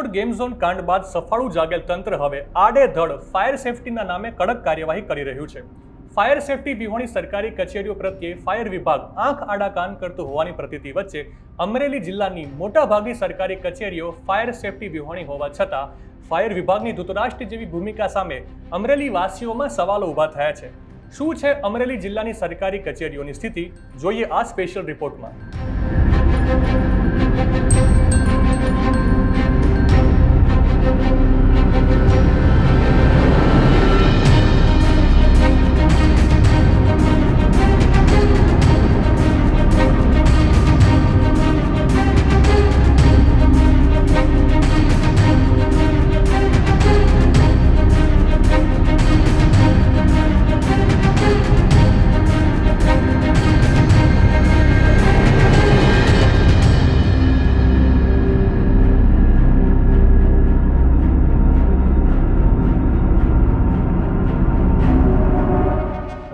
Rajkot game zone કાંડ બાદ સફાળું જાગેલ તંત્ર હવે આડેધડ ફાયર સેફટીના નામે કડક કાર્યવાહી કરી રહ્યું છે। ફાયર સેફટી વિહોણી સરકારી કચેરીઓ પ્રત્યે ફાયર વિભાગ આંખ આડા કાન કરતું હોવાની પ્રતીતિ વચ્ચે અમરેલી જિલ્લાની મોટાભાગની સરકારી કચેરીઓ ફાયર સેફટી વિહોણી હોવા છતાં ફાયર વિભાગની ધૃતરાષ્ટ્ર જેવી ભૂમિકા સામે અમરેલી વાસીઓમાં સવાલો ઊભા થયા છે। શું છે અમરેલી જિલ્લાની સરકારી કચેરીઓની સ્થિતિ? જોઈએ આ સ્પેશિયલ રિપોર્ટમાં।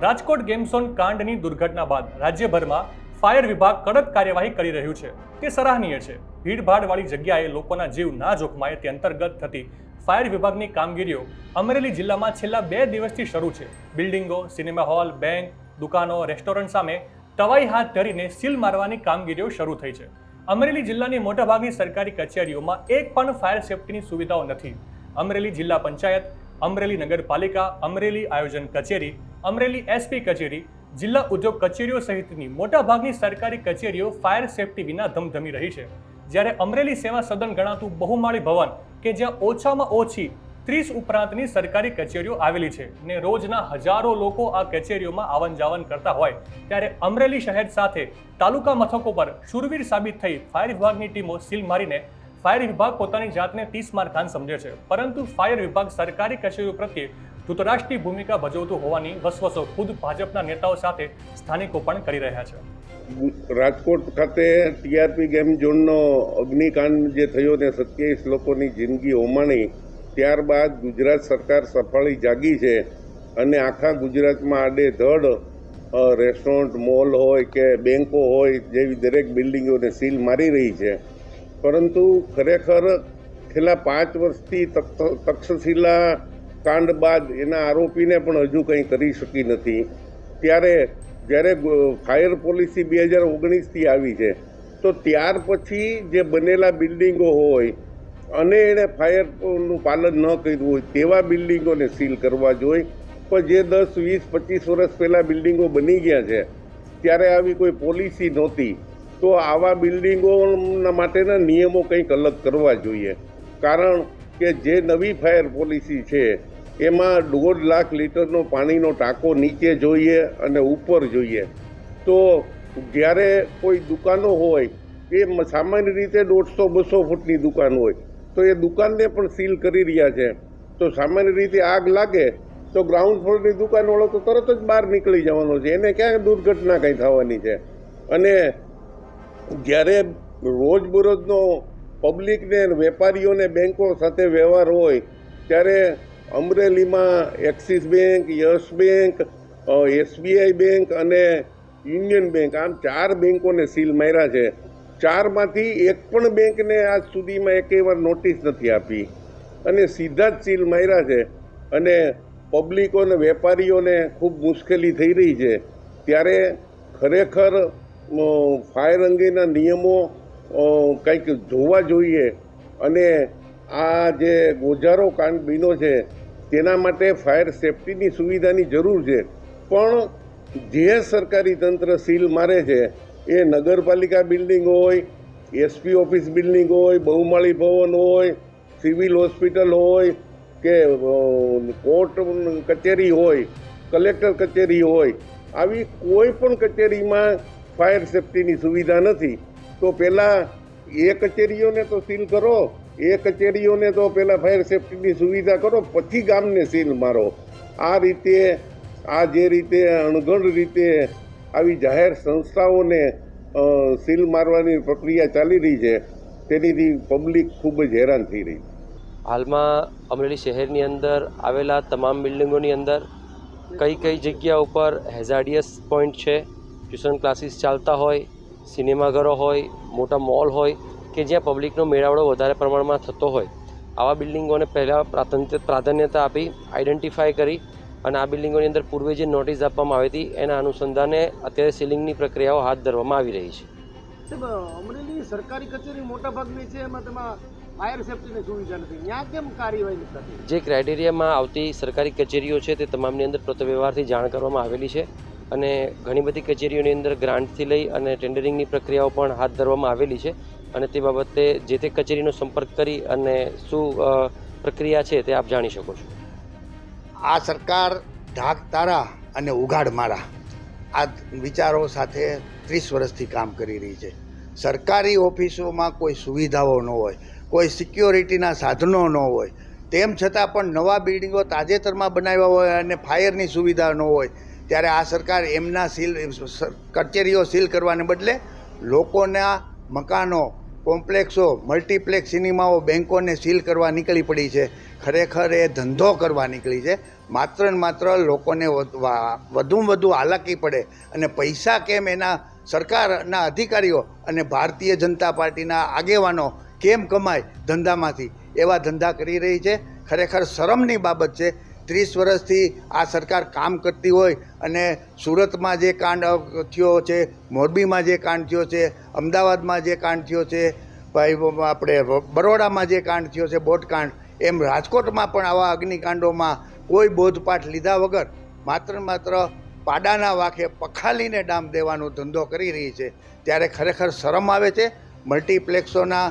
રાજકોટ ગેમ ઝોન કાંડની દુર્ઘટના બાદ રાજ્યભરમાં ફાયર વિભાગ કડક કાર્યવાહી કરી રહ્યું છે, તે સરાહનીય છે। ભીડભાડવાળી જગ્યાએ લોકોના જીવ ના જોખમાય તે અંતર્ગત થતી ફાયર વિભાગની કામગીરીઓ અમરેલી જિલ્લામાં છેલ્લા 2 દિવસથી શરૂ છે। બિલ્ડિંગો, સિનેમા હોલ, બેંક, દુકાનો, રેસ્ટોરન્ટ સામે તવાઈ હાથ ધરીને સીલ મારવાની કામગીરીઓ શરૂ થઈ છે। અમરેલી જિલ્લાની મોટાભાગની સરકારી કચેરીઓમાં એક પણ ફાયર સેફટીની સુવિધાઓ નથી। અમરેલી જિલ્લા પંચાયત, અમરેલી નગરપાલિકા, અમરેલી આયોજન કચેરી, અમરેલી એસપી કચેરી, જિલ્લા ઉદ્યોગ કચેરીઓ સહિતની મોટાભાગની સરકારી કચેરીઓ ફાયર સેફટી વિના ધમધમી રહી છે। જ્યારે અમરેલી સેવા સદન ગણાતું બહુમાળી ભવન કે જ્યાં ઓછામાં ઓછી 30 ઉપરાંતની સરકારી કચેરીઓ આવેલી છે ને રોજના હજારો લોકો આ કચેરીઓમાં આવન જાવન કરતા હોય, ત્યારે અમરેલી શહેર સાથે તાલુકા મથકો પર શૂરવીર સાબિત થઈ ફાયર વિભાગની ટીમો સીલ મારીને ફાયર વિભાગ પોતાની જાતને 30 માર ખાન સમજે છે, પરંતુ ફાયર વિભાગ સરકારી કચેરીઓ પ્રત્યે ધૃતરાષ્ટ્રીય ભૂમિકા ભજવતું હોવાની વસવસો ખુદ ભાજપના નેતાઓ સાથે સ્થાનિકો પણ કરી રહ્યા છે। રાજકોટ ખાતે ટીઆરપી ગેમ ઝોનનો અગ્નિકાંડ જે થયો તે 27 લોકોની જિંદગી હોમાણી, ત્યારબાદ ગુજરાત સરકાર સફાળી જાગી છે અને આખા ગુજરાતમાં આડેધડ રેસ્ટોરન્ટ, મોલ હોય કે બેંકો હોય જેવી દરેક બિલ્ડિંગોને સીલ મારી રહી છે। પરંતુ ખરેખર છેલ્લા 5 વર્ષથી તક્ષશિલા કાંડ બાદ એના આરોપીને પણ હજુ કંઈ કરી શકી નથી। ત્યારે જ્યારે ફાયર પોલિસી 2019થી આવી છે, તો ત્યાર પછી જે બનેલા બિલ્ડિંગો હોય અને એણે ફાયરનું પાલન ન કર્યું હોય તેવા બિલ્ડિંગોને સીલ કરવા જોઈએ। પણ જે 10, 20, 25 વર્ષ પહેલાં બિલ્ડિંગો બની ગયા છે ત્યારે આવી કોઈ પોલિસી નહોતી, તો આવા બિલ્ડિંગોના માટેના નિયમો કંઈક અલગ કરવા જોઈએ। કારણ કે જે નવી ફાયર પોલિસી છે એમાં 1.5 લાખ લીટરનો પાણીનો ટાંકો નીચે જોઈએ અને ઉપર જોઈએ। તો જ્યારે કોઈ દુકાનો હોય એ સામાન્ય રીતે 150-200 ફૂટની દુકાન હોય તો એ દુકાનને પણ સીલ કરી રહ્યા છે। તો સામાન્ય રીતે આગ લાગે તો ગ્રાઉન્ડ ફ્લોરની દુકાનવાળો તો તરત જ બહાર નીકળી જવાનો છે, એને ક્યાં દુર્ઘટના કંઈ થવાની છે। અને જ્યારે રોજબરોજનો પબ્લિકને, વેપારીઓને બેંકો સાથે વ્યવહાર હોય ત્યારે અમરેલીમાં axis bank, yes bank, SBI bank અને યુનિયન બેંક, આમ 4 બેંકોને સીલ માર્યા છે। 4માંથી એક પણ બેંકને આજ સુધીમાં એકેય વાર નોટિસ નથી આપી અને સીધા જ સીલ માર્યા છે અને પબ્લિકો અને વેપારીઓને ખૂબ મુશ્કેલી થઈ રહી છે। ત્યારે ખરેખર ફાયર અંગેના નિયમો કંઈક જોવા જોઈએ અને આ જે ગોઝારો કાંડ બન્યો છે તેના માટે ફાયર સેફટીની સુવિધાની જરૂર છે। પણ જે સરકારી તંત્ર સીલ મારે છે એ નગરપાલિકા બિલ્ડિંગ હોય, એસપી ઓફિસ બિલ્ડિંગ હોય, બહુમાળી ભવન હોય, સિવિલ હોસ્પિટલ હોય કે કોર્ટ કચેરી હોય, કલેક્ટર કચેરી હોય, આવી કોઈ પણ કચેરીમાં ફાયર સેફટીની સુવિધા નથી। તો પહેલાં એ કચેરીઓને તો સીલ કરો, એ કચેરીઓને તો પહેલાં ફાયર સેફટીની સુવિધા કરો, પછી ગામને સીલ મારો। આ રીતે જે રીતે અણઘડ રીતે આવી જાહેર સંસ્થાઓને સીલ મારવાની પ્રક્રિયા ચાલી રહી છે તેનીથી પબ્લિક ખૂબ જ હેરાન થઈ રહી છે। હાલમાં અમરેલી શહેરની અંદર આવેલા તમામ બિલ્ડિંગોની અંદર કઈ જગ્યા ઉપર હેઝાર્ડિયસ પોઈન્ટ છે, ટ્યુશન ક્લાસીસ ચાલતા હોય, સિનેમાઘરો હોય, મોટા મોલ હોય કે જ્યાં પબ્લિકનો મેળાવડો વધારે પ્રમાણમાં થતો હોય આવા બિલ્ડિંગોને પહેલાં પ્રાધાન્યતા આપી આઈડેન્ટિફાય કરી અને આ બિલ્ડિંગોની અંદર પૂર્વે જે નોટિસ આપવામાં આવી હતી એના અનુસંધાને અત્યારે સીલિંગની પ્રક્રિયાઓ હાથ ધરવામાં આવી રહી છે. સાહેબ, અમરેલી સરકારી કચેરી મોટા ભાગની છે, એમાં તેમાં ફાયર સેફ્ટીની સુવિધા નથી. ત્યાં કેમ કાર્યવાહી નથી થતી? જે ક્રાઇટેરિયામાં આવતી સરકારી કચેરીઓ છે તે તમામની અંદર પત્રવ્યવહારથી જાણ કરવામાં આવેલી છે અને ઘણી બધી કચેરીઓની અંદર ગ્રાન્ટથી લઈ અને ટેન્ડરિંગની પ્રક્રિયાઓ પણ હાથ ધરવામાં આવેલી છે અને તે બાબતે જે તે કચેરીનો સંપર્ક કરી અને શું પ્રક્રિયા છે તે આપ જાણી શકો છો. આ સરકાર ઢાક તારા અને ઉઘાડ મારા આ વિચારો સાથે 30 વર્ષથી કામ કરી રહી છે. સરકારી ઓફિસોમાં કોઈ સુવિધાઓ ન હોય, કોઈ સિક્યોરિટીના સાધનો ન હોય, તેમ છતાં પણ નવા બિલ્ડિંગો તાજેતરમાં બનાવ્યા હોય અને ફાયરની સુવિધા ન હોય ત્યારે આ સરકાર એમના કચેરીઓ સીલ કરવાને બદલે લોકોના મકાનો, કોમ્પ્લેક્સો, મલ્ટીપ્લેક્સ સિનેમાઓ, બેન્કોને સીલ કરવા નીકળી પડી છે. ખરેખર એ ધંધો કરવા નીકળી છે. માત્ર ને માત્ર લોકોને વધુમાં વધુ હાલાકી પડે અને પૈસા કેમ એના સરકારના અધિકારીઓ અને ભારતીય જનતા પાર્ટીના આગેવાનો કેમ કમાય ધંધામાંથી, એવા ધંધા કરી રહી છે. ખરેખર શરમની બાબત છે. 30 વર્ષથી આ સરકાર કામ કરતી હોય અને સુરતમાં જે કાંડ થયો છે, મોરબીમાં જે કાંડ થયો છે, અમદાવાદમાં જે કાંડ થયો છે, આપણે બરોડામાં જે કાંડ થયો છે, બોટકાંડ, એમ રાજકોટમાં પણ આવા અગ્નિકાંડોમાં કોઈ બોધપાઠ લીધા વગર માત્ર પાડાના વાંખે પખાલીને ડામ દેવાનો ધંધો કરી રહી છે. ત્યારે ખરેખર શરમ આવે છે. મલ્ટીપ્લેક્સોના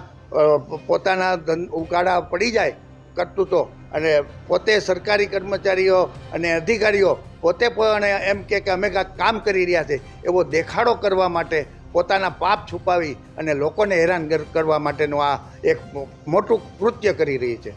પોતાના ઉકાળા પડી જાય કરતૂતો અને પોતે સરકારી કર્મચારીઓ અને અધિકારીઓ પોતે પણ એમ કે અમે કામ કરી રહ્યા છે એવો દેખાડો કરવા માટે પોતાના પાપ છુપાવી અને લોકોને હેરાન કરવા માટેનું આ એક મોટું કૃત્ય કરી રહી છે.